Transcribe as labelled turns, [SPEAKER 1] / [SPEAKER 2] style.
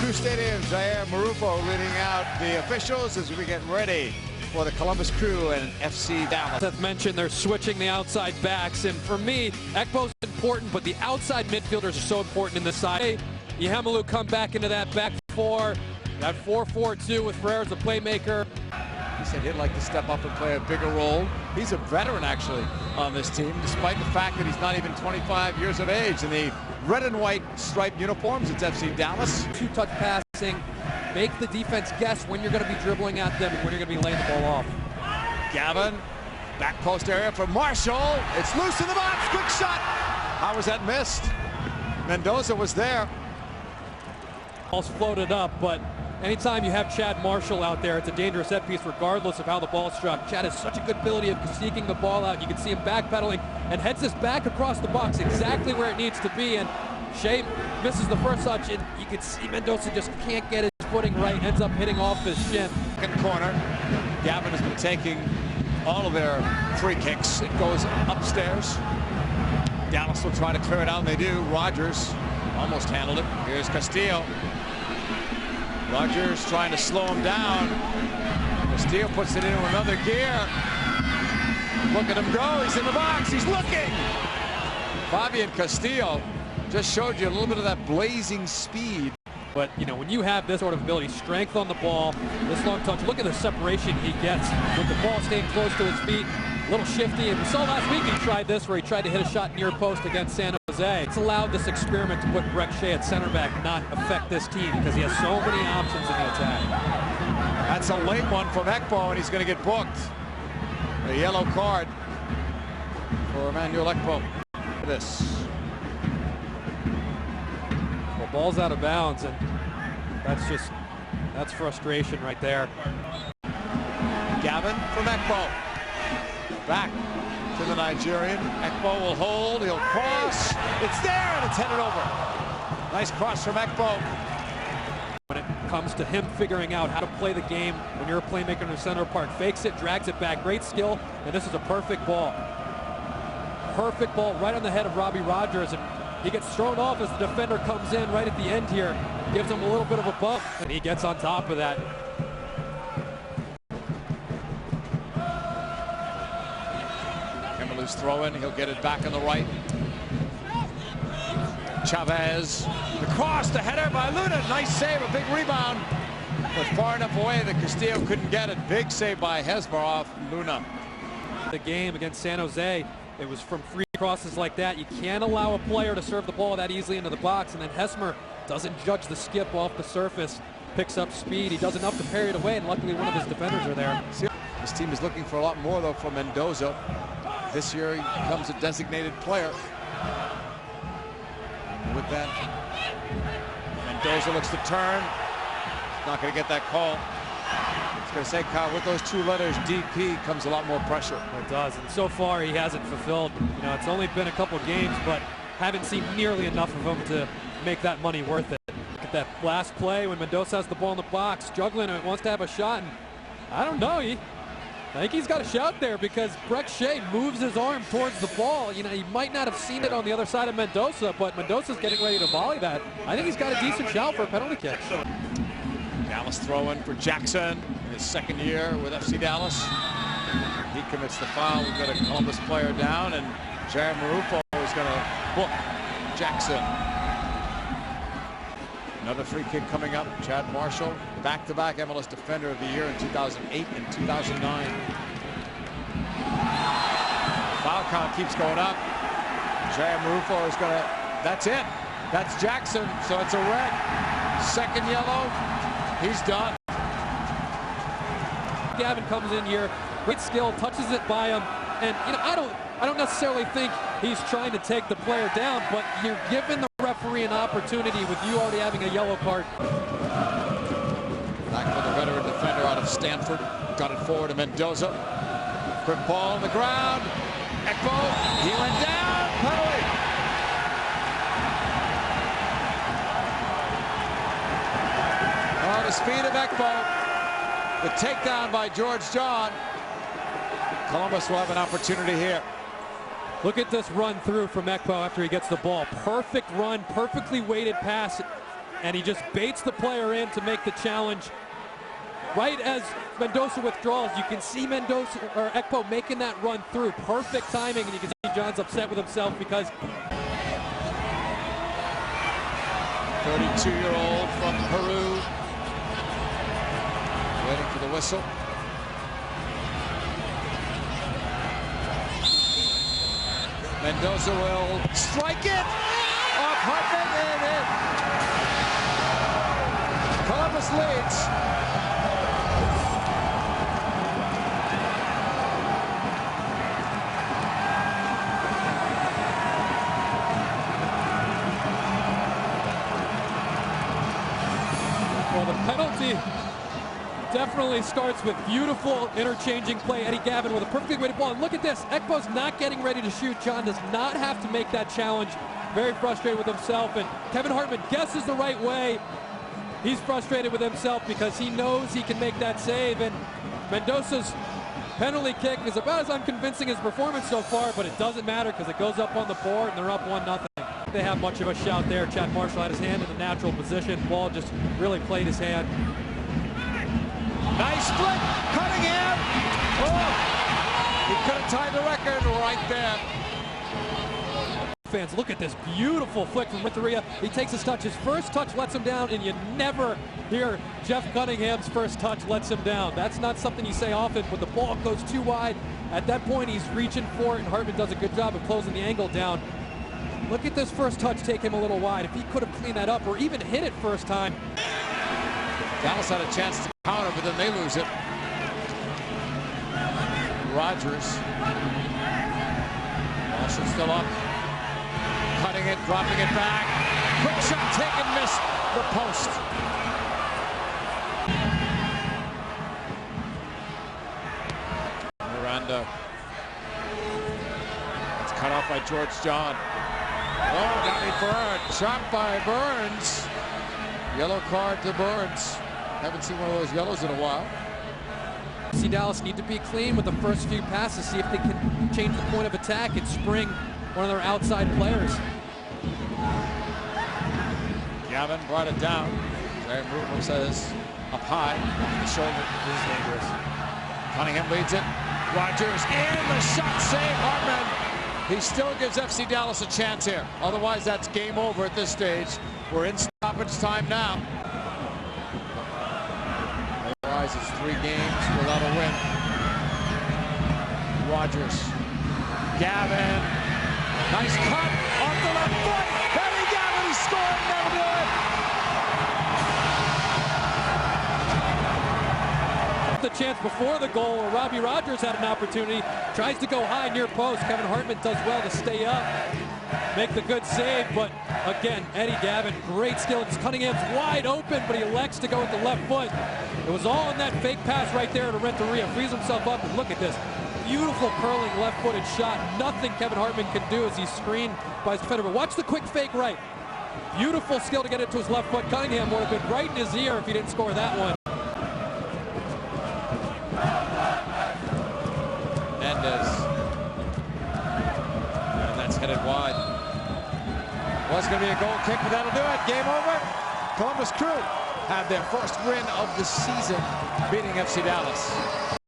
[SPEAKER 1] Crew Stadium, Jair Marufo leading out the officials as we get ready for the Columbus Crew and FC Dallas.
[SPEAKER 2] As mentioned, they're switching the outside backs, and for me, Ekpo's important, but the outside midfielders are so important in this side. Yehamalu come back into that back four, that 4-4-2 with Ferrer as a playmaker.
[SPEAKER 1] He said he'd like to step up and play a bigger role. He's a veteran, actually, on this team, despite the fact that he's not even 25 years of age. In the red and white striped uniforms, it's FC Dallas.
[SPEAKER 2] Two-touch passing, make the defense guess when you're going to be dribbling at them and when you're going to be laying the ball off.
[SPEAKER 1] Gavin, back post area for Marshall. It's loose in the box, quick shot. How was that missed? Mendoza was there.
[SPEAKER 2] Ball's floated up, but anytime you have Chad Marshall out there, it's a dangerous set piece regardless of how the ball struck. Chad has such a good ability of seeking the ball out. You can see him backpedaling and heads this back across the box exactly where it needs to be. And Shea misses the first touch, and you can see Mendoza just can't get his footing right, ends up hitting off his shin.
[SPEAKER 1] Second corner. Gavin has been taking all of their free kicks. It goes upstairs. Dallas will try to clear it out, and they do. Rogers almost handled it. Here's Castillo. Rogers trying to slow him down. Castillo puts it into another gear. Look at him go. He's in the box. He's looking. Fabian Castillo just showed you a little bit of that blazing speed.
[SPEAKER 2] But, you know, when you have this sort of ability, strength on the ball, this long touch, look at the separation he gets with the ball staying close to his feet. A little shifty. And we saw last week he tried this where he tried to hit a shot near post against San Jose. It's allowed this experiment to put Brek Shea at center back not affect this team because he has so many options in the attack.
[SPEAKER 1] That's a late one from Ekpo, and he's going to get booked. A yellow card for Emmanuel Ekpo. This.
[SPEAKER 2] Well, ball's out of bounds, and that's frustration right there.
[SPEAKER 1] Gavin from Ekpo. Back to the Nigerian. Ekpo will hold, he'll cross. It's there, and it's headed over. Nice cross from Ekpo.
[SPEAKER 2] When it comes to him figuring out how to play the game when you're a playmaker in the center of park, fakes it, drags it back, great skill, and this is a perfect ball. Perfect ball right on the head of Robbie Rogers, and he gets thrown off as the defender comes in right at the end here, gives him a little bit of a bump, and he gets on top of that.
[SPEAKER 1] Kimberly's throw-in, he'll get it back on the right. Chavez, the cross, the header by Luna, nice save, a big rebound, but far enough away that Castillo couldn't get it. Big save by Hesmer off Luna.
[SPEAKER 2] The game against San Jose, it was from free crosses like that. You can't allow a player to serve the ball that easily into the box, and then Hesmer doesn't judge the skip off the surface, picks up speed. He does enough to parry it away, and luckily one of his defenders are there.
[SPEAKER 1] This team is looking for a lot more, though, from Mendoza. This year he becomes a designated player. With that, Mendoza looks to turn. He's not going to get that call. It's going to say, Kyle, with those two letters, DP, comes a lot more pressure.
[SPEAKER 2] It does, and so far he hasn't fulfilled. You know, it's only been a couple games, but haven't seen nearly enough of him to make that money worth it. Look at that last play when Mendoza has the ball in the box, juggling it, wants to have a shot, and I don't know, I think he's got a shout there because Brek Shea moves his arm towards the ball. You know, he might not have seen it on the other side of Mendoza, but Mendoza's getting ready to volley that. I think he's got a decent shout for a penalty kick.
[SPEAKER 1] Dallas throwing for Jackson in his second year with FC Dallas. He commits the foul. We've got a Columbus player down, and Jair Marufo is going to book Jackson. Another free kick coming up. Chad Marshall, back-to-back MLS Defender of the Year in 2008 and 2009. Foul count keeps going up. Jair Marufo is going to, that's it. That's Jackson, so it's a red. Second yellow, he's done.
[SPEAKER 2] Gavin comes in here, great skill, touches it by him, and you know, I don't necessarily think he's trying to take the player down, but you're giving the referee an opportunity with you already having a yellow card.
[SPEAKER 1] Back for the veteran defender out of Stanford. Got it forward to Mendoza. Quick ball on the ground. Ekpo, he went down. Penalty. On the speed of Ekpo. The takedown by George John. Columbus will have an opportunity here.
[SPEAKER 2] Look at this run through from Ekpo after he gets the ball. Perfect run, perfectly weighted pass. and he just baits the player in to make the challenge. Right as Mendoza withdraws, you can see Mendoza or Ekpo making that run through. Perfect timing, and you can see John's upset with himself because
[SPEAKER 1] 32-year-old from Peru, waiting for the whistle. Mendoza will strike it off Hartman and in. Columbus leads.
[SPEAKER 2] Well, the penalty definitely starts with beautiful interchanging play. Eddie Gavin with a perfectly weighted ball. And look at this. Ekpo's not getting ready to shoot. John does not have to make that challenge. Very frustrated with himself. And Kevin Hartman guesses the right way. He's frustrated with himself because he knows he can make that save. And Mendoza's penalty kick is about as unconvincing as performance so far, but it doesn't matter because it goes up on the board and they're up 1-0. They have much of a shout there. Chad Marshall had his hand in the natural position. Ball just really played his hand.
[SPEAKER 1] Nice flick, Cunningham. Oh, he could have tied the record right there.
[SPEAKER 2] Fans, look at this beautiful flick from Renteria. He takes his touch. His first touch lets him down, and you never hear Jeff Cunningham's first touch lets him down. That's not something you say often, but the ball goes too wide. At that point, he's reaching for it, and Hartman does a good job of closing the angle down. Look at this first touch take him a little wide. If he could have cleaned that up or even hit it first time.
[SPEAKER 1] Dallas had a chance to counter, but then they lose it. Rogers. Marshall still up. Cutting it, dropping it back. Quick shot taken, missed the post. Miranda. It's cut off by George John. Oh, got me burned. Shot by Burns. Yellow card to Burns. Haven't seen one of those yellows in a while.
[SPEAKER 2] See Dallas need to be clean with the first few passes, see if they can change the point of attack and spring one of their outside players.
[SPEAKER 1] Gavin brought it down. Jerry Rubin says up high, off the shoulder.
[SPEAKER 2] This is dangerous.
[SPEAKER 1] Cunningham leads it. Rogers in the shot save. Hartman. He still gives FC Dallas a chance here. Otherwise, that's game over at this stage. We're in stoppage time now. Otherwise, it's 3 games without a win. Rogers. Gavin. Nice cut off the left foot. Eddie Gavin, he scored. Never do it.
[SPEAKER 2] The chance before the goal where Robbie Rogers had an opportunity. Tries to go high near post. Kevin Hartman does well to stay up. Make the good save, but again, Eddie Gavin, great skill. Cunningham's wide open, but he elects to go with the left foot. It was all in that fake pass right there to Renteria. Frees himself up, and look at this. Beautiful curling left-footed shot. Nothing Kevin Hartman can do as he's screened by his defender. But watch the quick fake right. Beautiful skill to get it to his left foot. Cunningham would have been right in his ear if he didn't score that one.
[SPEAKER 1] Mendez. And that's headed wide. Was going to be a goal kick, but that'll do it. Game over. Columbus Crew have their first win of the season, beating FC Dallas.